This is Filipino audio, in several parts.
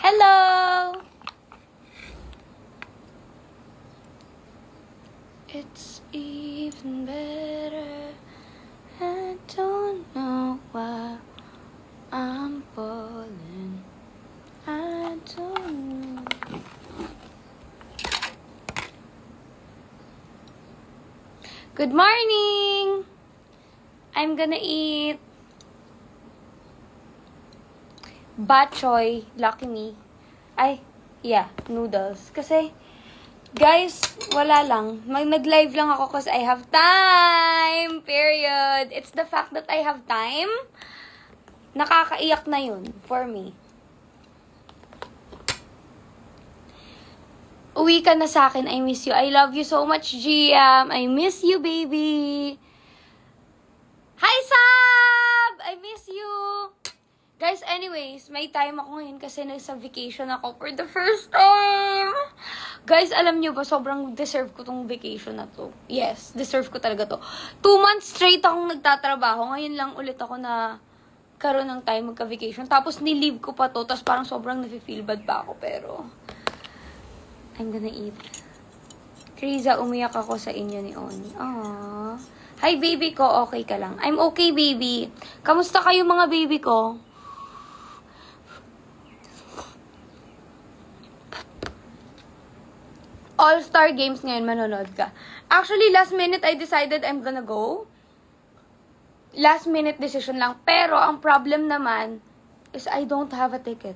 Hello! It's even better. I don't know why I'm falling. I don't know. Good morning! I'm gonna eat bok choy, lucky me. Noodles. Kasi, guys, wala lang. Nag-live lang ako kasi I have time. Period. It's the fact that I have time. Nakakaiyak na yun for me. Uwi ka na sa akin. I miss you. I love you so much, Giam. I miss you, baby. Hi, Sab! I miss you. Guys, anyways, may time ako ngayon kasi nasa vacation ako for the first time. Guys, alam nyo ba, sobrang deserve ko tong vacation na to. Yes, deserve ko talaga to. 2 months straight akong nagtatrabaho. Ngayon lang ulit ako na karoon ng time magka-vacation. Tapos nilive ko pa to. Tapos parang sobrang nafe-feel bad pa ako. Pero, I'm gonna eat. Kriza, umiyak ako sa inyo ni Oni. Aww. Hi, baby ko. Okay ka lang? I'm okay, baby. Kamusta kayo mga baby ko? All-Star Games ngayon, manonood ka. Actually, last minute, I decided I'm gonna go. Last minute decision lang. Pero, ang problem naman is I don't have a ticket.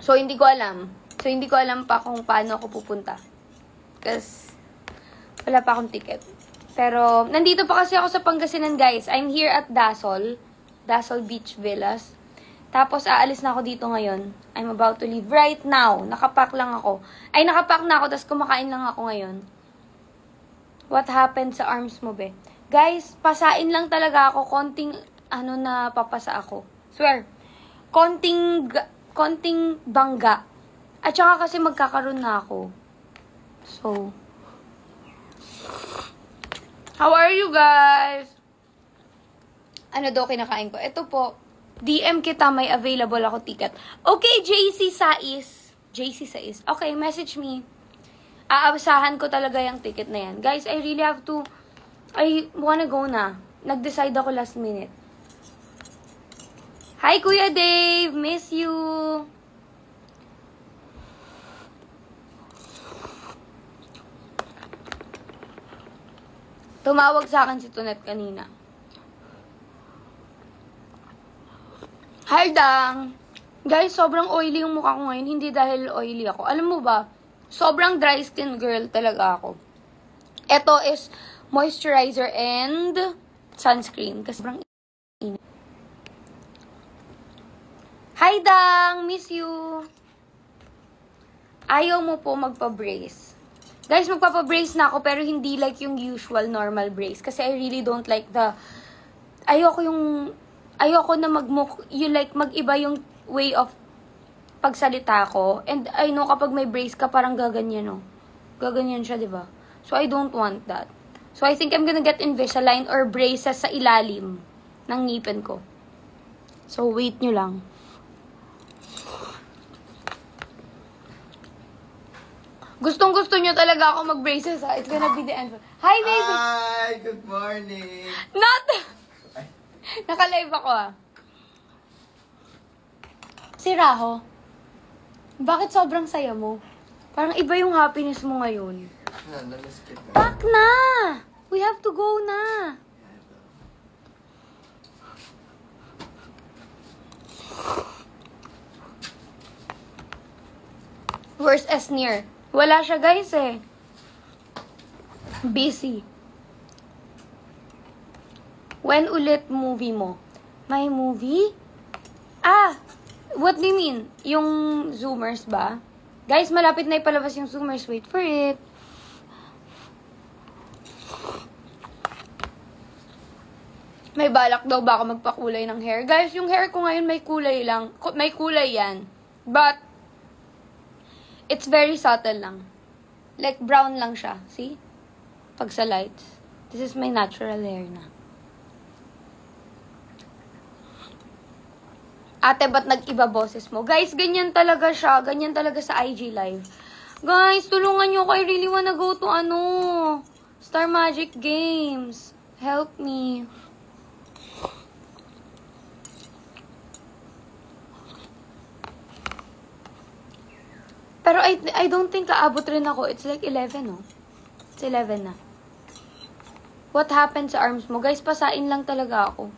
So, hindi ko alam. Pa kung paano ako pupunta. Kasi, wala pa akong ticket. Pero, nandito pa kasi ako sa Pangasinan, guys. I'm here at Dasol Beach Villas. Tapos, aalis na ako dito ngayon. I'm about to leave right now. Nakapack lang ako. Nakapack na ako, tapos kumakain lang ako ngayon. What happened sa arms mo, be? Guys, pasain lang talaga ako. Konting, na papasa ako. Swear. Konting bangga. At saka kasi magkakaroon na ako. So, how are you guys? Ano daw kinakain ko? Ito po. DM kita, may available ako ticket. Okay, JC Sais. Okay, message me. Aasahan ko talaga yung ticket na yan. Guys, I wanna go na. Nag-decide ako last minute. Hi, Kuya Dave. Miss you. Tumawag sa akin si Tunet kanina. Hi, Dang. Guys, sobrang oily yung mukha ko ngayon. Hindi dahil oily ako. Alam mo ba, sobrang dry skin girl talaga ako. Ito is moisturizer and sunscreen. Kasi sobrang init. Hi, Dang. Miss you. Ayaw mo po magpa-brace. Guys, magpapa-brace na ako pero hindi like yung usual normal brace. Kasi I really don't like ayoko na mag-iba yung way of pagsalita ko. And I know kapag may brace ka, parang gaganyan, no? Gaganyan siya, di ba? So, I don't want that. So, I think I'm gonna get Invisalign or braces sa ilalim ng ngipin ko. So, wait nyo lang. Gustong-gusto nyo talaga ako mag-braces, ha? It's gonna be the end. Hi, baby! Hi! Good morning! Naka-live ako, Si Raho, bakit sobrang saya mo? Parang iba yung happiness mo ngayon. Namiss kita. Back na! We have to go na! Where's Esnir? Wala siya, guys, Busy. When ulit movie mo? May movie? What do you mean? Yung Zoomers ba? Guys, malapit na ipalabas yung Zoomers. Wait for it. May balak daw ba ako magpakulay ng hair? Guys, yung hair ko ngayon may kulay lang. May kulay yan. But, it's very subtle lang. Like, brown lang siya. See? Pag sa lights. This is my natural hair na. Ate, ba't nag-iba boses mo? Guys, ganyan talaga siya. Ganyan talaga sa IG Live. Guys, tulungan nyo ako. I really wanna go to Star Magic Games. Help me. Pero I don't think aabot rin ako. It's like 11, no? It's 11 na. What happened sa arms mo? Guys, pasain lang talaga ako.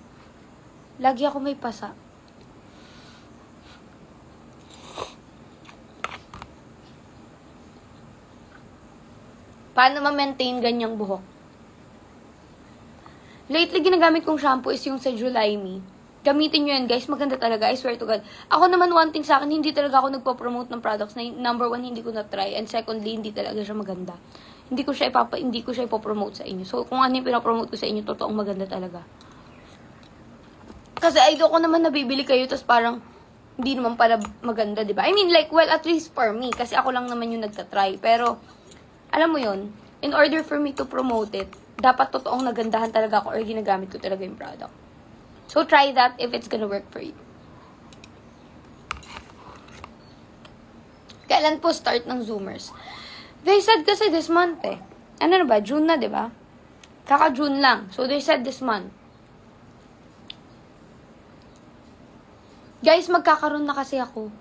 Lagi ako may pasa. Paano ma-maintain ganyang buhok? Lately, ginagamit kong shampoo is yung sa July Me. Gamitin nyo yan, guys. Maganda talaga. I swear to God. Ako naman, one thing sa akin, hindi talaga ako nagpo-promote ng products na number one, hindi ko na-try. And secondly, hindi talaga siya maganda. Hindi ko siya ipopromote sa inyo. So, kung ano yung pinapromote ko sa inyo, totoong maganda talaga. Kasi ayoko naman nabibili kayo, tapos parang, hindi naman pala maganda, di ba? I mean, like, well, at least for me. Kasi ako lang naman yung nagtatry. Pero, alam mo yun, in order for me to promote it, dapat totoong nagandahan talaga ako or ginagamit ko talaga yung product. So, try that if it's gonna work for you. Kailan po start ng Zoomers? They said kasi this month eh. Ano na ba? June na, di ba? Kaka-June lang. So, they said this month. Guys, magkakaroon na kasi ako.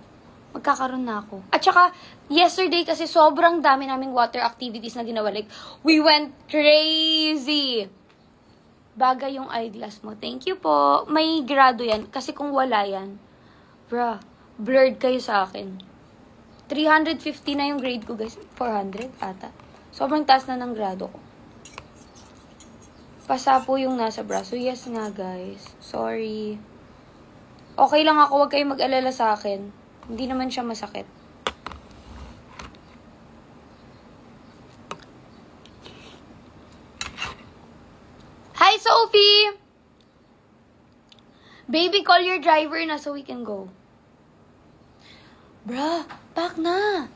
Magkakaroon na ako. At saka, yesterday kasi sobrang dami naming water activities na ginawa. Like, we went crazy. Bagay yung eyeglass mo. Thank you po. May grado yan. Kasi kung wala yan, bruh, blurred kayo sa akin. 350 na yung grade ko, guys. 400 ata. Sobrang taas na ng grado ko. Pasa po yung nasa braso. Yes nga, guys. Sorry. Okay lang ako. Huwag kayong mag-alala sa akin. Hindi naman siya masakit. Hi, Sophie! Baby, call your driver na so we can go. Bruh, back na!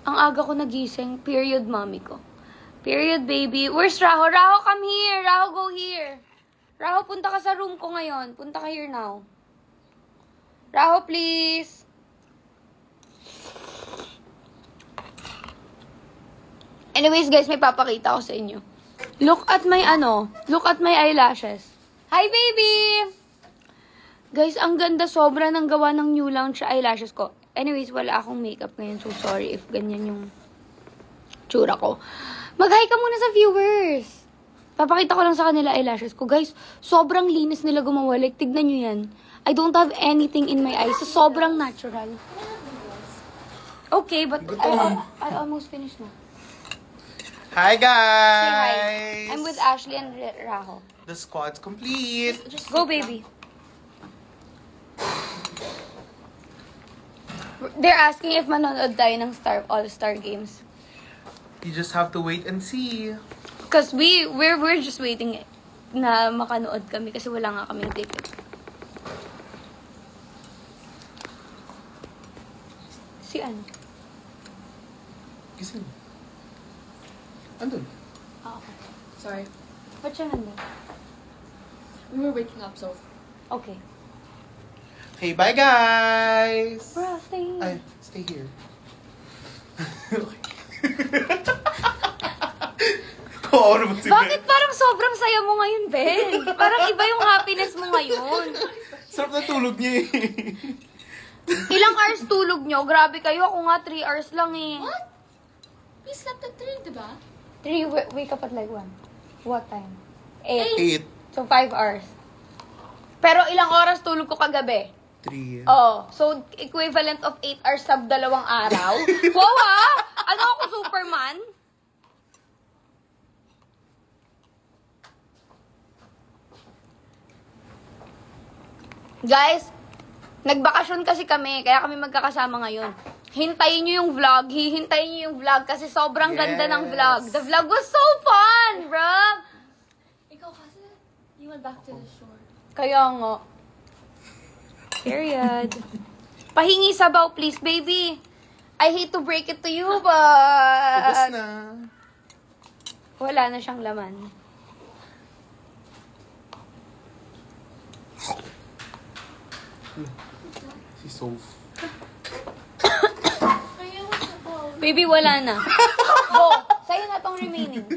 Ang aga ko nagising. Period, mommy ko. Period, baby. Where's Raho? Raho, come here! Raho, go here! Raho, punta ka sa room ko ngayon. Punta ka here now. Raho, please! Anyways, guys, may papakita ko sa inyo. Look at my eyelashes. Hi, baby! Guys, ang ganda sobra ng gawa ng new launch eyelashes ko. Anyways, wala akong makeup ngayon. So, sorry if ganyan yung tsura ko. Mag-hi ka muna sa viewers. Papakita ko lang sa kanila eyelashes ko. Guys, sobrang linis nila gumawa. Like, tignan nyo yan. I don't have anything in my eyes. So, sobrang natural. Okay, but I almost finished na. Hi, guys! Say hi. I'm with Ashley and Raho. The squad's complete. Just go, baby. They're asking if manonood tayo ng All-Star Games. You just have to wait and see. Because we're just waiting na makanood kami kasi wala nga kaming ticket. Si ano? Gising. Andun. Oh, okay. Sorry. Ba't siya nandun? We were waking up, so... Okay. Okay, bye, guys! Bro, stay here. Ay, stay here. Okay. Oo naman si Bakit Ben. parang sobrang saya mo ngayon, Ben? Parang iba yung happiness mo ngayon. Sarap na tulog niya eh. Ilang hours tulog nyo? Grabe kayo. Ako nga 3 hours lang eh. What? We slept at 3, diba? 3, wake up at like 1. What time? 8. 8. So 5 hours. Pero ilang oras tulog ko kagabi? 3. Oh, so equivalent of 8 hours sa 2 araw? Wow ha? Ano ako, Superman? Guys, nagbakasyon kasi kami, kaya kami magkakasama ngayon. Hintayin nyo yung vlog, hihintayin nyo yung vlog kasi sobrang ganda ng vlog. The vlog was so fun, bro! Ikaw kasi, you went back to the shore. Kaya nga. Period. Pahingi sabaw, please, baby. I hate to break it to you, Ubus but... na. Wala na siyang laman. Si Soph. Kaya what's the ball? Baby, wala na. Go! Sa'yo na tong remaining.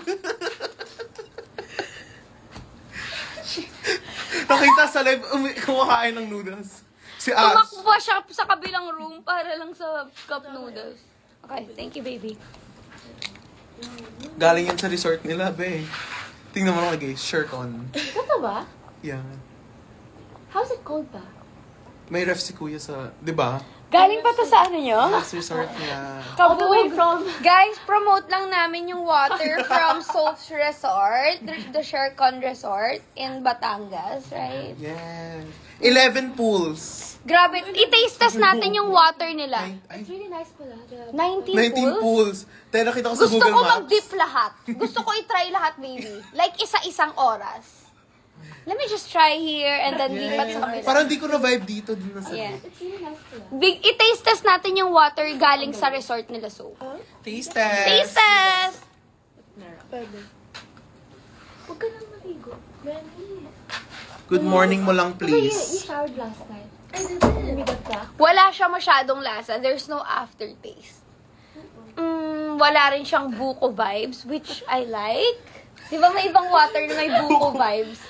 Nakita sa live, kumakain ng noodles. Si Ash. Tumakbo pa siya sa kabilang room para lang sa cup noodles. Okay, thank you, baby. Galing yan sa resort nila, be. Tingnan mo naman, guys. Shirt on. Totoo ba? Yan. How's it cold ba? May ref si kuya sa, di ba? Galing pa to sa ano nyo? Sa resort niya. All the way from... Guys, promote lang namin yung water from Soph's Resort, the Shercon Resort in Batangas, right? Yes. 11 pools. Grabe, i-taste test natin yung water nila. Ay, It's really nice pala. 19 19 pools? pools. Tayo nakita ko sa Gusto Google ko Maps. mag-dip lahat. Gusto ko i-try lahat, baby. Like, isa-isang oras. Let me just try here and then lipat sa kabila. Parang di ko na vibe dito. Di na sa Yeah. It's really nice pala. I-taste test natin yung water galing sa resort nila, so. Taste test. Taste test! Pwede. Huwag ka nang maligo. Benny. Good morning mo lang, You please. showered last night. I didn't. Umigat ka? Wala siya masyadong lasa. There's no aftertaste. Wala rin siyang buko vibes, which I like. Di ba may ibang water na may buko vibes?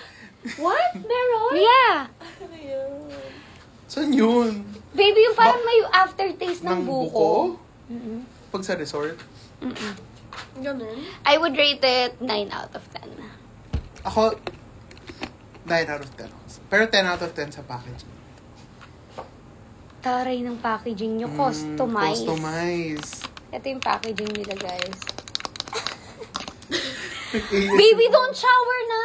What? Meron? Yeah. Ano yun? Saan yun? Baby, yung parang may aftertaste ng buko. Pag sa resort? Ganun? I would rate it 9 out of 10. Ako, 9 out of 10. Pero 10 out of 10 sa package. Taray ng packaging nyo. Customize. Customize. Ito yung packaging nila, guys. Baby, don't shower na!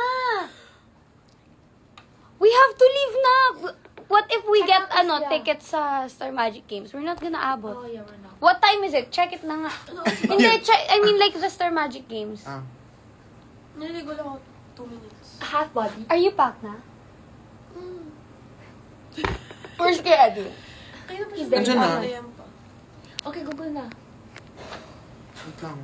We have to leave na! What if we get tickets sa Star Magic Games? We're not gonna abot. Oh, yeah, we're not. What time is it? Check it na nga. Hindi, I mean like the Star Magic Games. Ah. Naligo lang ako 2 minutes. Half body? Are you packed na? Where's kay Eddie? Kaya pa siya. Nandiyan na. Okay, Google na. Wait lang.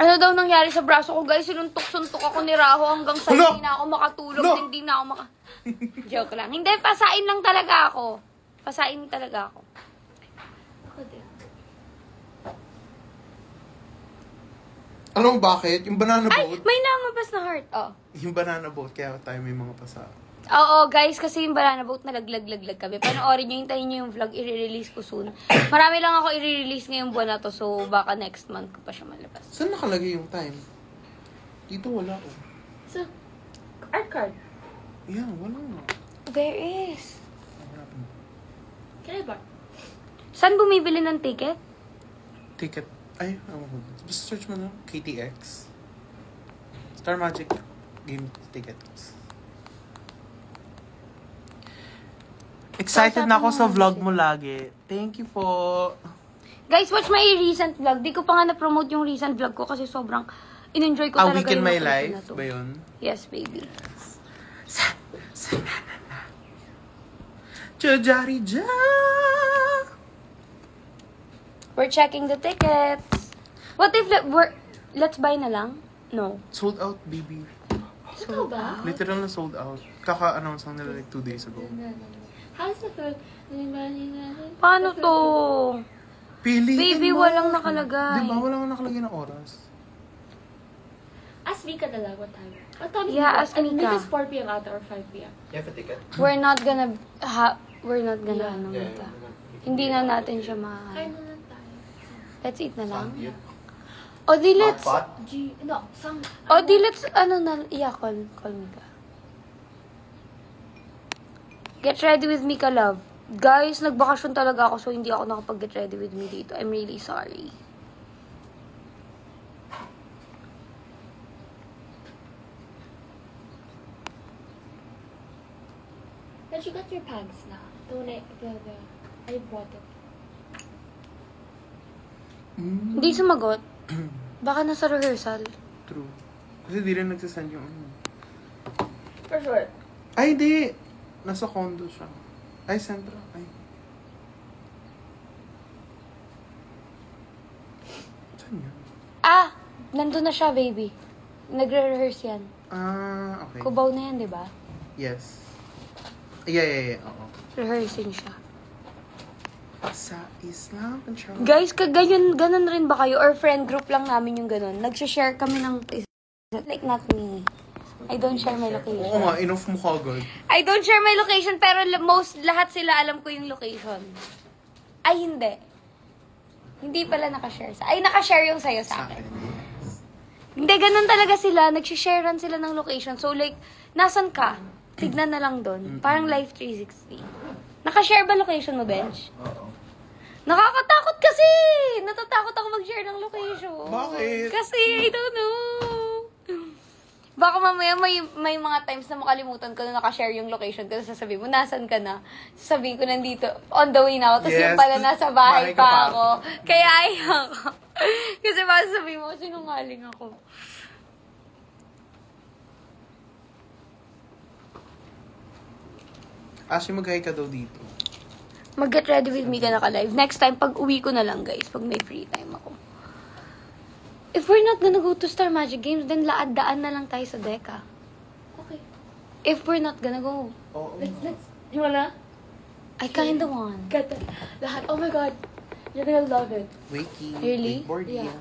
Ano daw nangyari sa braso ko, guys? Sinuntok-suntok ako ni Raho hanggang sa Hala! hindi na ako makatulog, Hala! hindi na ako Joke lang. Hindi, pasain lang talaga ako. Pasain talaga ako. Ako din. Anong bakit? Yung banana Ay, boat? may namabas na heart. Oh. Yung banana boat, kaya tayo may mga pasa. Oo, guys, kasi yung banana boat nalaglag kami. Panoorin nyo, hintayin nyo yung vlog, i-release ko soon. Marami lang ako i-release ngayong buwan na to, so baka next month ko pa siya malabas. Saan nakalagay yung time? Dito wala oh. So, art card. Yeah, wala nga. There is. Can I buy? Saan bumibili ng ticket? Ticket. Ay, basta search mo na. KTX. Star Magic Game Tickets. Excited na ako sa vlog mo lagi. Thank you po. Guys, watch my recent vlog. Di ko pa nga na-promote yung recent vlog ko kasi sobrang in-enjoy ko A talaga Week in yung My location Life na to. ba yun? Yes, baby. Jajari ja. We're checking the tickets. What if let's buy na lang? No. Sold out, baby. Ito ba? Literal na sold out. Kaka-announce lang nila like 2 days ago. How's the first? Paano to? Piliin Baby, mo. walang nakalagay. Diba? Walang nakalagay na oras. Ask Mika na lang what time. What time is Yeah, Mika? ask Mika. Mika's 4 p.m. ata or 5 p.m. You have a ticket? We're not gonna Yeah. ano Mika. Hindi na natin siya mahal. Kain na lang tayo. Let's eat na lang. Yun. O di let's, Hot pot? No, some... o di let's, call Mika. Get ready with Mika, love. Guys, nagbakasyon talaga ako so hindi ako nakapag-get ready with me dito. I'm really sorry. But you got your pants na. I bought it. Hindi sumagot. Baka nasa rehearsal. True. Kasi di rin nagsasend yung ano. For sure. Ay, di. Nasa condo siya. Ay, Central. Ay. Saan yun? Ah! Nandun na siya, baby. Nagre-rehearse yan. Ah, okay. Kubaw na yan, di ba? Yes. Yeah. Oo. Rehearsing siya. Sa Islam, control. Guys, ganun rin ba kayo? Or friend group lang namin yung ganun? Nag-share kami ng... Like, not me. I don't share my location. Oo nga, enough mo kagad. I don't share my location, pero lahat sila alam ko yung location. Ay, hindi. Hindi pala nakashare nakashare yung sa'yo sa akin. Hindi, ganun talaga sila. Nagsisharean sila ng location. So, like, nasan ka? Tignan na lang doon. Parang Life 360. Nakashare ba location mo, Bench? Oo. Nakakatakot kasi! Natatakot ako mag-share ng location. Bakit? Kasi, I don't know. Baka mamaya may mga times na makalimutan ko na nakashare yung location ko. Sasabihin mo, nasan ka na? Sasabihin ko, nandito, on the way na ako. Tapos Yes, yung pala nasa bahay bahay ka pa. pa ako. Kaya ayaw ko. Kasi baka sasabihin mo, sinungaling ako. Ashley, mag-hi ka daw dito. Mag-get ready with me ka naka-live. Next time, pag uwi ko na lang, guys. Pag may free time ako. If we're not gonna go to Star Magic Games, then daan na lang tayo sa Deca. Okay. If we're not gonna go. Oo. Let's. You wanna? I kinda want. Get that. Lahat. Oh my god. You're gonna love it. Wakey. Really? Wakeboard, Yeah.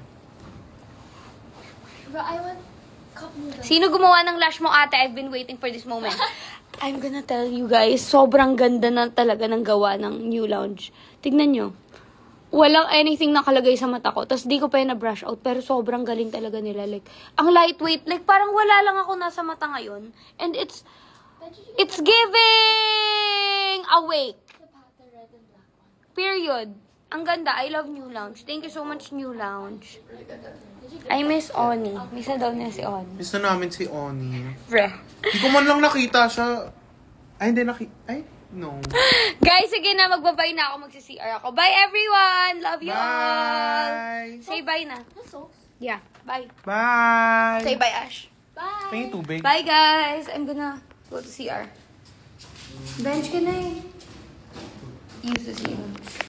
But I want cup noodles. Sino gumawa ng lash mo, ate? I've been waiting for this moment. I'm gonna tell you guys, sobrang ganda na talaga ng gawa ng New Lounge. Tignan nyo. Walang anything nakalagay sa mata ko. Tapos di ko pa yun na-brush out. Pero sobrang galing talaga nila. Like, ang lightweight. Like, parang wala lang ako nasa mata ngayon. And it's giving awake. The red and black one. Period. Ang ganda. I love New Lounge. Thank you so much, New Lounge. I miss Oni. Miss na daw niya si Oni. Miss na namin si Oni. Bre. Hindi ko man lang nakita siya. Ay, hindi Ay, no. Guys, sige na. Magbabay na ako. Magsi-CR ako. Bye, everyone. Love you all. Bye! Say bye na. That's so. Yeah. Bye. Bye! Say bye, Ash. Bye. Tingin tubig. Bye, guys. I'm gonna go to CR. Bench ka na eh. Use the CR.